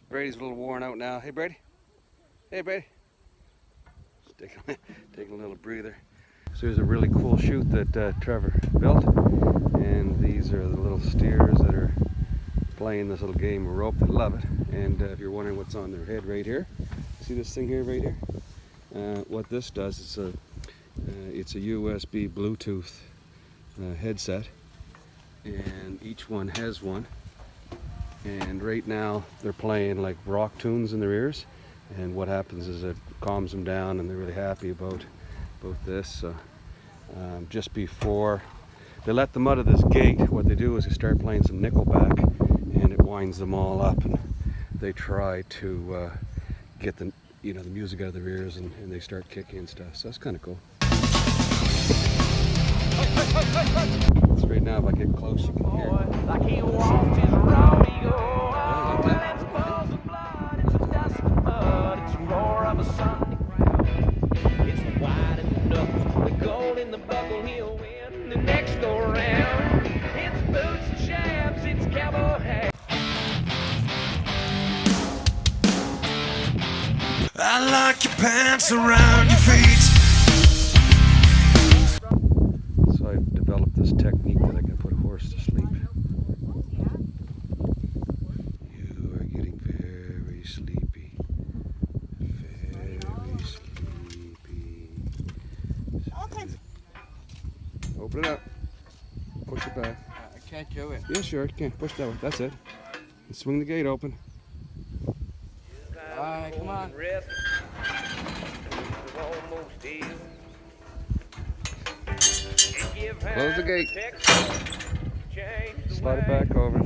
Brady's a little worn out now. Hey, Brady. Hey, Brady. Just taking a little breather. So here's a really cool chute that Trevor built. And these are the little steers that are playing this little game of rope. They love it. And if you're wondering what's on their head right here, see this thing here right here? What this does is it's a USB Bluetooth headset. And each one has one. And right now they're playing like rock tunes in their ears, and what happens is it calms them down and they're really happy about this. So just before they let them out of this gate, what they do is they start playing some Nickelback, and it winds them all up, and they try to get the music out of their ears, and they start kicking and stuff. So that's kind of cool. So right now, if I get close, you can hear it. Like he walked his rodeo. Well, it's balls of blood, it's a dust of mud, it's the roar of a Sunday crowd. It's the white in the knuckles, the gold in the buckle, he'll win the next go round. It's boots and chaps, it's cowboy hat. I like your pants around your feet. So I've developed this technique that I can put a horse to sleep. You are getting very sleepy. Very sleepy. Open it up. Push it back. I can't do it. Yeah, sure, you can. Push that way. That's it. And swing the gate open. Alright, come on. Close the gate. Slide it back over.